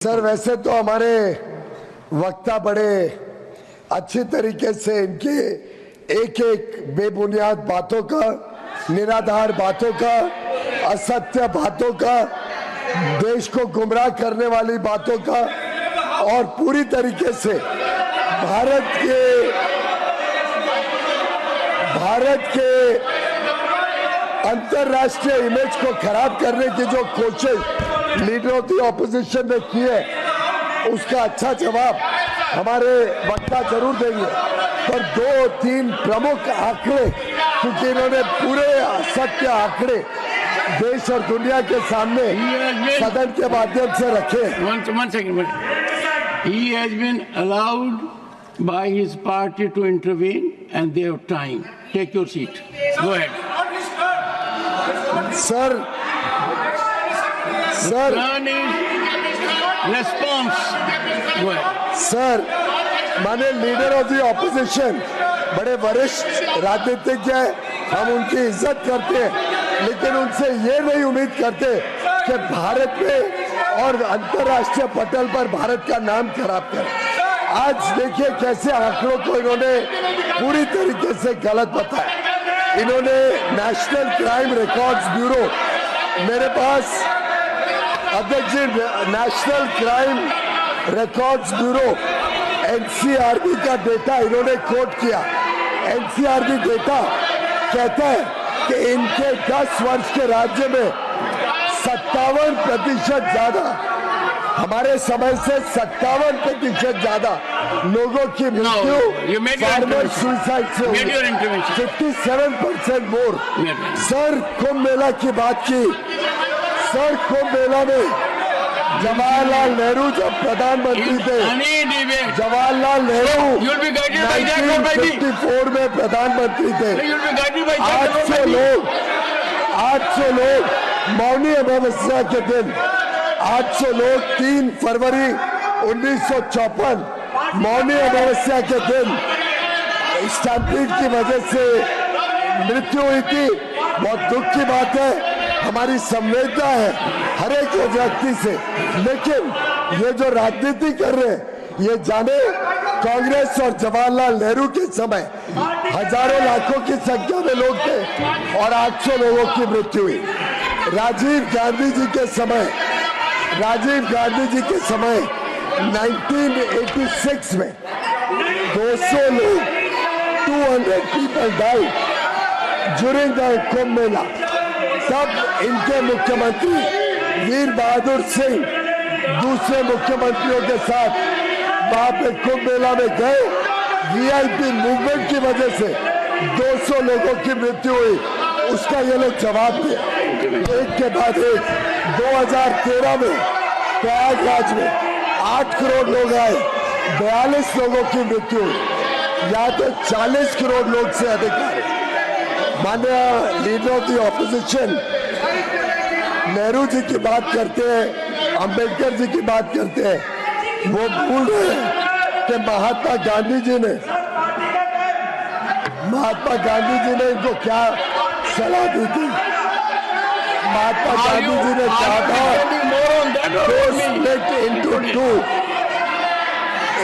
Sir, वैसे तो हमारे वक्ता बड़े अच्छी तरीके से इनके एक एक बेबुनियाद बातों का, निराधार बातों का, असत्य बातों का, देश को गुमराह करने वाली बातों का और पूरी तरीके से भारत के अंतर्राष्ट्रीय इमेज को खराब करने की जो कोशिश लीडर ऑफ द ऑपोजिशन ने की है, उसका अच्छा जवाब हमारे वक्ता जरूर देंगे। पर दो तीन प्रमुख आंकड़े, क्योंकि इन्होंने पूरे सत्य आंकड़े देश और दुनिया के सामने सदन के माध्यम से रखे। One second. He has been allowed by his party to intervene and they have time. Take your seat. Go ahead. Sir. Turn is response. Go ahead. Sir, माने लीडर ऑफ द ऑपोजिशन बड़े वरिष्ठ राजनीतिज्ञ हैं, हम उनकी इज्जत करते हैं, लेकिन उनसे ये नहीं उम्मीद करते कि भारत में और अंतर्राष्ट्रीय पटल पर भारत का नाम खराब करें। आज देखिए कैसे आंकड़ों को इन्होंने पूरी तरीके से गलत बताया। इन्होंने नेशनल क्राइम रिकॉर्ड्स ब्यूरो, मेरे पास अध्यक्ष जी, national crime records bureau NCRB का डेटा इन्होंने कोट किया। एनसीआरबी डेटा कहता है कि इनके 10 वर्ष के राज्य में 57% ज्यादा, हमारे समय से 57% ज्यादा लोगों की मृत्यु फार्मर सुसाइड से हुई, 57% मोर। सर, कुंभ मेला की बात की। सर, कुंभ मेला में जवाहरलाल नेहरू जब प्रधानमंत्री थे, जवाहरलाल नेहरू 1954 में प्रधानमंत्री थे। 800 लोग मौनी अमावस्या के दिन, 800 लोग 3 फरवरी 1954 मौनी अमावस्या के दिन स्टैम्पीड की वजह से मृत्यु हुई थी। बहुत दुख की बात है, हमारी संवेदना है हर एक व्यक्ति से, लेकिन ये जो राजनीति कर रहे हैं, ये जाने कांग्रेस और जवाहरलाल नेहरू के समय हजारों लाखों की संख्या में लोग थे और 800 लोगों की मृत्यु हुई। राजीव गांधी जी के समय 1986 में 200 लोग, 200 people died during the Kumbh Mela. तब इनके मुख्यमंत्री वीर बहादुर सिंह दूसरे मुख्यमंत्रियों के साथ वहां पे कुंभ मेला में गए। वीआईपी मूवमेंट की वजह से 200 लोगों की मृत्यु हुई, उसका ये लोग जवाब दिया एक के बाद एक। 2013 में प्रयागराज में 8 करोड़ लोग आए, 42 लोगों की मृत्यु हुई, यहाँ तो 40 करोड़ लोग से अधिक आए। माननीय leader of the opposition Nehru ji की बात करते हैं, अंबेडकर जी की बात करते हैं, वो भूल रहे हैं कि महात्मा गांधी जी ने इनको क्या सलाह दी थी। महात्मा गांधी जी ने कहा था split into two.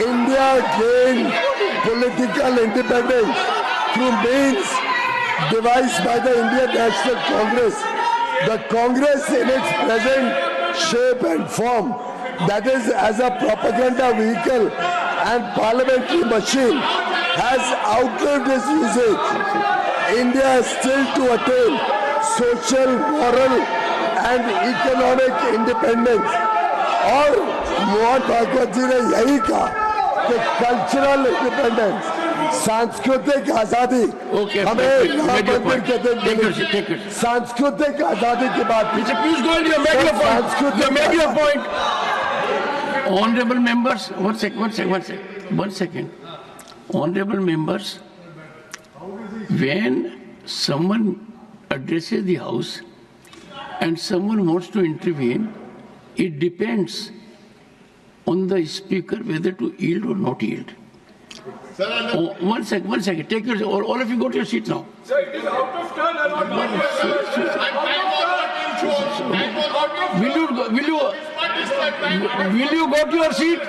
India gained political independence through means devised by the Indian National Congress. The Congress in its present shape and form, that is as a propaganda vehicle and parliamentary machine, has outlived its usage. India is still to attain social, moral and economic independence. और मोहन भागवत जी ने यही कहा कि cultural independence, सांस्कृतिक आजादी हमें मंदिर के दिन, सांस्कृतिक आजादी की बात। Honorable members, one second. Honorable members, when someone addresses the house and someone wants to intervene, it depends on the speaker whether to yield or not yield. One second. Take your, all of you go to your seat now. Sir, it is out of turn. Will you Will you go to your seat?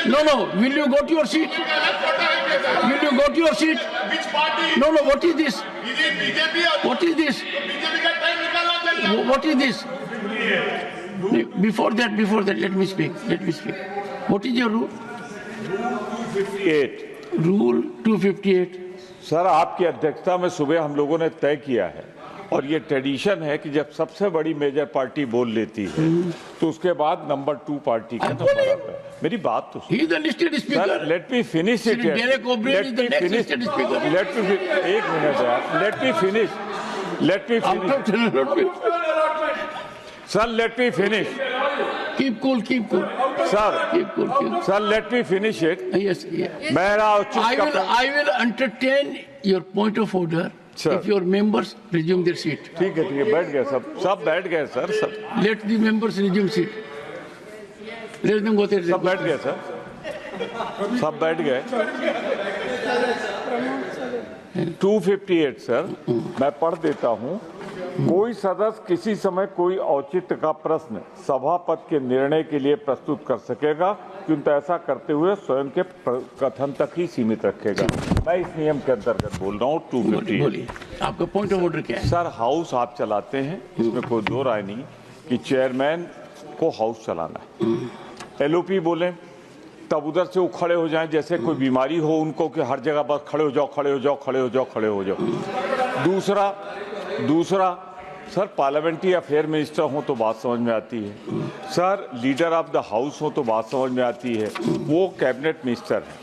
No. Will you go to your seat? Will you go to your seat? Which party? No. What is this? Is it BJP or What is this? BJP का time निकालना चाहिए? What is this? Before that, let me speak. What is your rule? 258 Rule 258. Sir, आपकी अध्यक्षता में सुबह हम लोगों ने तय किया है और ये ट्रेडिशन है कि जब सबसे बड़ी मेजर पार्टी बोल लेती है तो उसके बाद नंबर 2 पार्टी का नंबर आता है। मेरी बात तो He is the listed speaker. Sir, let me finish it. Derek O'Brien is the next listed speaker. एक मिनट यार, let me finish sir, let me finish. Keep cool. Sir, let me finish it. Yes. मेरा I will entertain your point of order Sir. if your members resume their seat. ठीक है, बैठ गए सब बैठ गए सर, सब Let the members resume seat. Let them go there. सब बैठ गए सर, सब बैठ गए। 258 सर, मैं पढ़ देता हूं। कोई सदस्य किसी समय कोई औचित्य का प्रश्न सभापति के निर्णय के लिए प्रस्तुत कर सकेगा, किंतु ऐसा करते हुए स्वयं के कथन तक ही सीमित रखेगा। मैं इस नियम के अंतर्गत बोल रहा हूँ। 258 बोलिए, आपका पॉइंट ऑफ ऑर्डर क्या है? सर, हाउस आप चलाते हैं, इसमें कोई दो राय नहीं कि चेयरमैन को हाउस चलाना है। एलओपी बोले तब उधर से वो खड़े हो जाएं जैसे कोई बीमारी हो उनको कि हर जगह बस खड़े हो जाओ। दूसरा सर, पार्लियामेंट्री अफेयर मिनिस्टर हो तो बात समझ में आती है। Sir, leader of the house हो तो बात समझ में आती है। वो कैबिनेट मिनिस्टर है,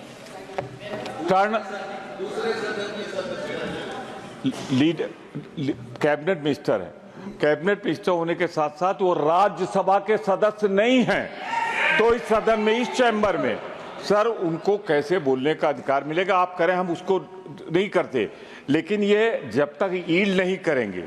कैबिनेट मिनिस्टर है। कैबिनेट मिनिस्टर होने के साथ साथ वो राज्यसभा के सदस्य नहीं हैं। तो इस सदन में, इस चैम्बर में सर उनको कैसे बोलने का अधिकार मिलेगा? आप करें, हम उसको नहीं करते, लेकिन ये जब तक ईल्ड नहीं करेंगे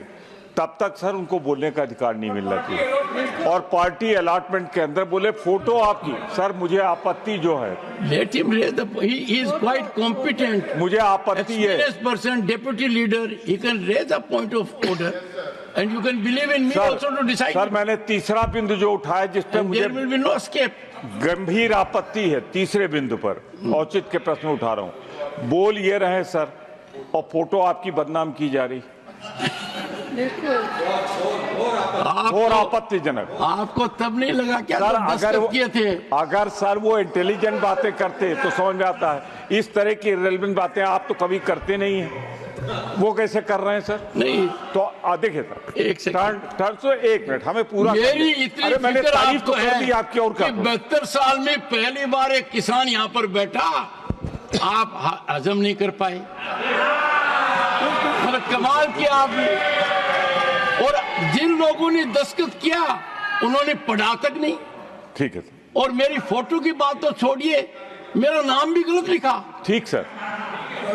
तब तक सर उनको बोलने का अधिकार नहीं मिलना चाहिए। और पार्टी अलॉटमेंट के अंदर बोले फोटो आपकी, सर मुझे आपत्ति जो है, Let him raise the. He is quite competent. मुझे आपत्ति है। Experienced person, deputy leader, he can raise a point of order, and you can believe in me also to decide. Sir, मैंने तीसरा बिंदु जो उठाया जिसपे And मुझे there will be no escape. गंभीर आपत्ति है, तीसरे बिंदु पर औचित्य के प्रश्न उठा रहा हूँ। बोल ये रहे सर, और फोटो आपकी बदनाम की जा रही, और आपत्तिजनक। आपको तब नहीं लगा क्या सर, दस्तखत किए थे? अगर सर वो इंटेलिजेंट बातें करते तो समझ में आता है। इस तरह की इररिलेवेंट बातें आप तो कभी करते नहीं हैं, वो कैसे कर रहे हैं सर? नहीं तो देखिए सर, एक सेकंड, टर्न से 1 मिनट हमें पूरा। मेरी इतनी मैंने फिक्र तारीफ आपको तो कर दी है आपकी, और क्या? 72 साल में पहली बार एक किसान यहाँ पर बैठा, आप हजम नहीं कर पाए। मतलब कमाल किया आपने। और जिन लोगों ने दस्तखत किया उन्होंने पढ़ा तक नहीं। ठीक है सर। और मेरी फोटो की बात तो छोड़िए, मेरा नाम भी गलत लिखा। ठीक सर।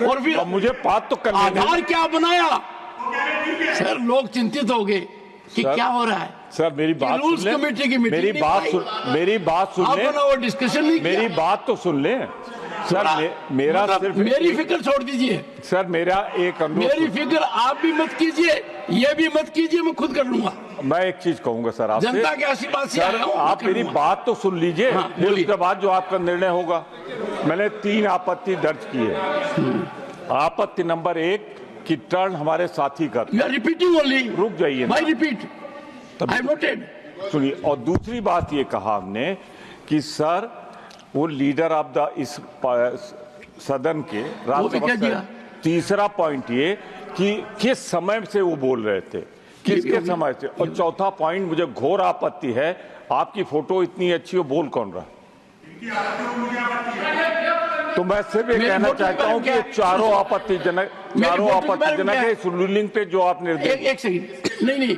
और फिर मुझे बात तो करनी है। आधार क्या बनाया? सर, लोग चिंतित हो गए कि क्या हो रहा है। सर, मेरी बात रूल्स कमेटी की मीटिंग, मेरी बात सुन ले। वो डिस्कशन नहीं मेरी बात तो सुन ले सर। मेरा सिर्फ मेरी फिक्र छोड़ दीजिए सर। मेरा एक अनुरोध, मेरी फिक्र आप भी मत कीजिए, ये भी मत कीजिए, मैं खुद कर लूंगा। मैं एक चीज कहूंगा सर आपसे, जनता के आशीर्वाद से सर, आप मेरी बात तो सुन लीजिए। हाँ, उसके बाद जो आपका निर्णय होगा। मैंने 3 आपत्ति दर्ज की है। आपत्ति नंबर 1 कि टर्न हमारे साथी का। You are repeating only. रुक जाइए, भाई रिपीट, आई हैव नोटेड। सुनिए। और दूसरी बात ये कहा हमने कि सर वो लीडर ऑफ द इस सदन के राज्यसभा। तीसरा पॉइंट ये कि किस समय से वो बोल रहे थे, किसके समय से। और चौथा पॉइंट, मुझे घोर आपत्ति है, आपकी फोटो इतनी अच्छी हो, बोल कौन रहा? तो मैं सिर्फ ये कहना चाहता हूँ कि ये चारों आपत्तिजनक है इस रूलिंग पे जो आप निर्देश। एक सेकंड, नहीं,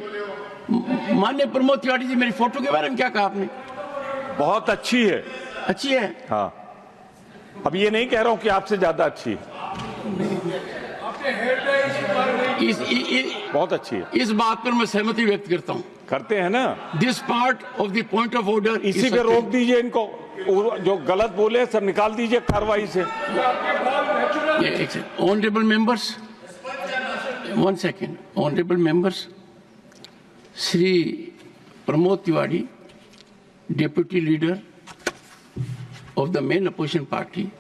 माननीय प्रमोद तिवारी जी, मेरी फोटो के बारे में क्या कहा आपने? बहुत अच्छी है। अच्छी है? हाँ, अब ये नहीं कह रहा हूँ कि आपसे ज्यादा अच्छी है, बहुत अच्छी है। इस बात पर मैं सहमति व्यक्त करता हूँ। करते हैं ना? This part of the point of order, इसी पे रोक दीजिए इनको, जो गलत बोले सब निकाल दीजिए कार्रवाई से। Honourable members, 1 second. Honourable members, Shri Pramod Tiwari deputy leader of the main opposition party,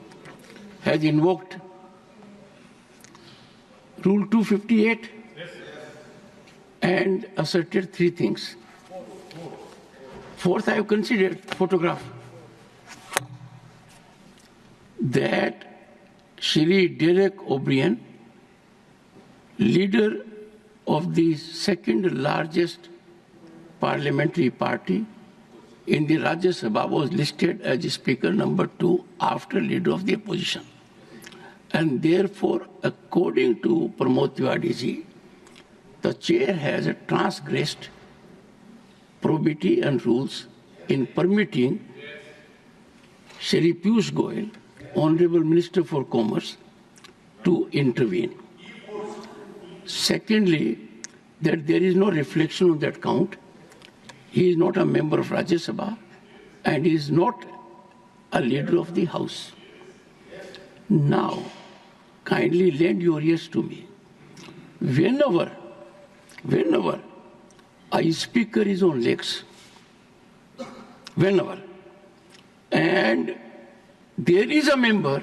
has invoked Rule 258 and asserted three things. Fourth, I have considered photograph that Shri Derek O'Brien, leader of the second largest parliamentary party in the Rajya Sabha, was listed as speaker number 2 after leader of the opposition. And therefore, according to Pramod Tiwari ji, the chair has transgressed probity and rules in permitting Shri Piyush Goyal, Honorable Minister for Commerce, to intervene. Secondly, that there is no reflection on that count. He is not a member of Rajya Sabha and he is not a leader of the House. Now, kindly lend your ears to me. Whenever a speaker is on legs, and there is a member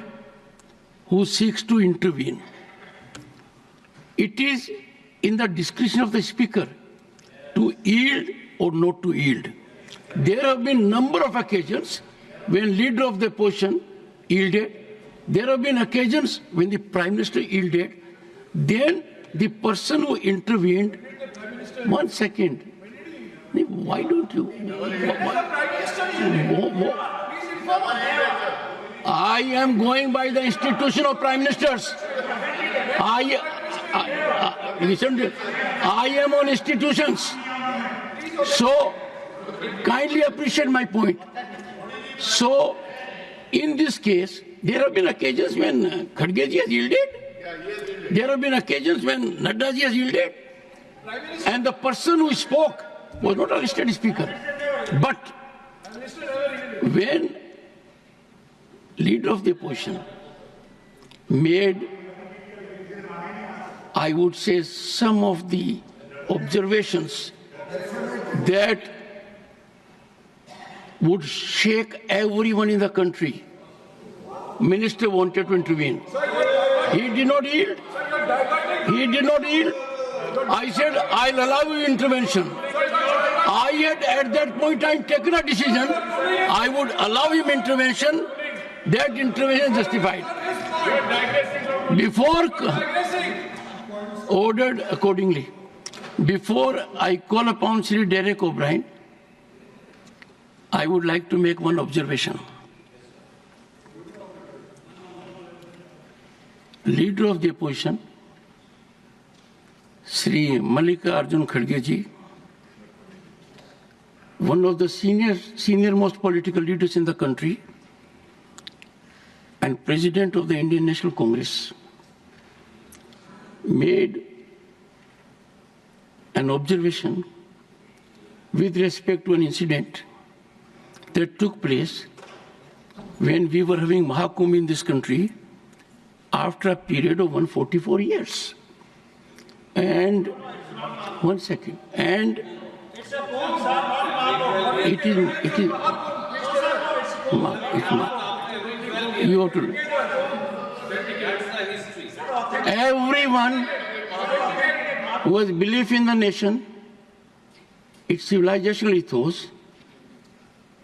who seeks to intervene, it is in the discretion of the speaker to yield or not to yield. There have been number of occasions when leader of the opposition yielded. There have been occasions when the Prime Minister yielded. Then the person who intervened, 1 second, why don't you? I am going by the institution of Prime Ministers. Listen, I am on institutions. So, kindly appreciate my point. So, in this case, there have been occasions when Khadge ji has yielded. There have been occasions when Nadda ji has yielded. And the person who spoke was not a listed speaker. But when leader of the opposition made, I would say, some of the observations that would shake everyone in the country, Minister wanted to intervene. He did not yield. I said, I'll allow you intervention. I had at that point in time taken a decision. I would allow him intervention. That intervention justified. Before ordered accordingly. Before I call upon Sri Derek O'Brien, I would like to make one observation. Leader of the opposition, Sri Malika Arjun Khadge ji, one of the senior-most political leaders in the country and President of the Indian National Congress, made an observation with respect to an incident that took place when we were having Mahakumbh in this country after a period of 144 years. And 1 second. And it is you have to. Everyone who has belief in the nation, its civilizational ethos,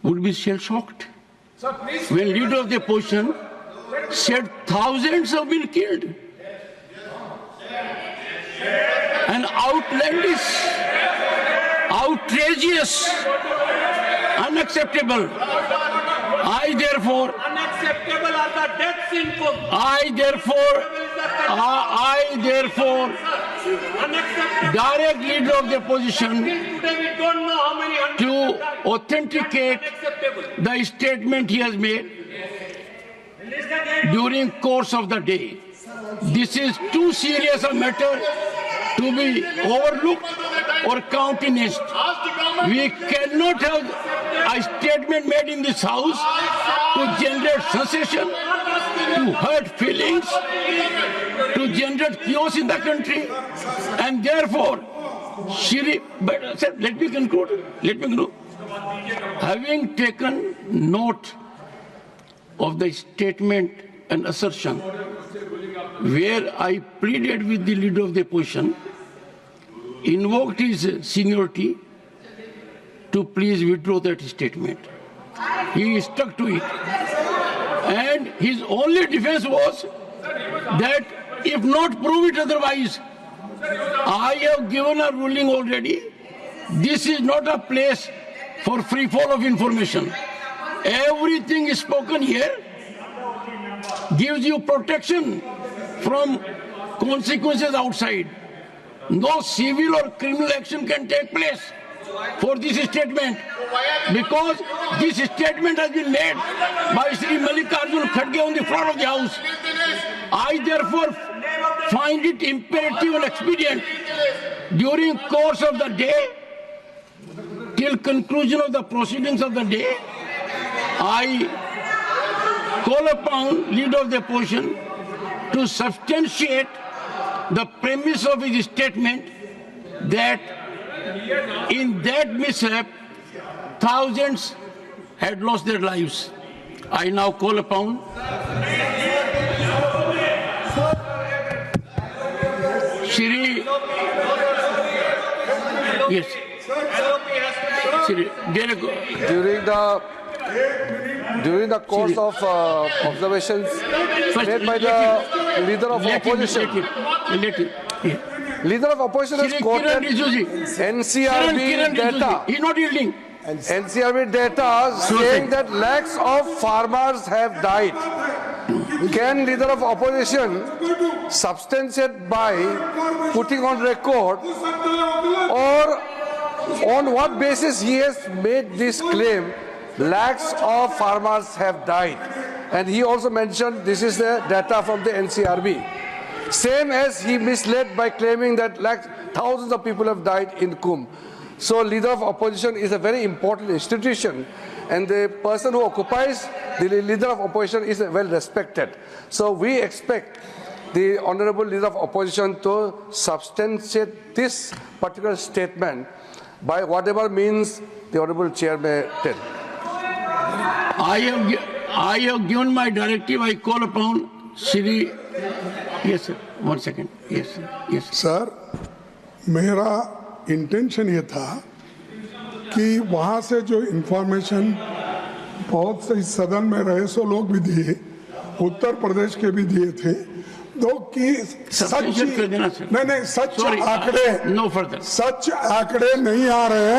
would be shell-shocked. When leader of the opposition said thousands have been killed. And outlandish, outrageous, unacceptable. I therefore, direct leader of the opposition to authenticate the statement he has made during course of the day. This is too serious a matter to be overlooked or countenanced. We cannot have a statement made in this house to generate sensation, to hurt feelings, to generate chaos in the country, and therefore, let me conclude. having taken note of the statement and assertion where I pleaded with the leader of the opposition, invoked his seniority to please withdraw that statement. He stuck to it. And his only defense was that if not prove it otherwise, I have given a ruling already. This is not a place for free fall of information. Everything is spoken here gives you protection from consequences outside. No civil or criminal action can take place for this statement, because this statement has been made by Sri Mallikarjun Kharge on the floor of the House. I therefore find it imperative and expedient during course of the day, till conclusion of the proceedings of the day, I call upon leader of the opposition to substantiate the premise of his statement that in that mishap, thousands had lost their lives. I now call upon Shri, yes, Shri, during the course of observations made by the leader of opposition. Leader of opposition has quoted NCRB data. He is not yielding. NCRB data saying that lakhs of farmers have died. Can leader of opposition substantiate by putting on record, or on what basis he has made this claim? Lakhs of farmers have died. And he also mentioned this is the data from the NCRB. Same as he misled by claiming that thousands of people have died in Kumbh. So leader of opposition is a very important institution, and the person who occupies the leader of opposition is well respected. So we expect the honorable leader of opposition to substantiate this particular statement by whatever means the honorable chair may tell. I have given my directive. I call upon Shri. Yes, sir. 1 second. Yes, sir. Yes, sir. मेरा intention ये था कि वहाँ से जो information बहुत से सदन में रहे सो लोग भी दिए, उत्तर प्रदेश के भी दिए थे, तो कि सच नहीं, सच आंकड़े, no further. सच आंकड़े नहीं आ रहे हैं।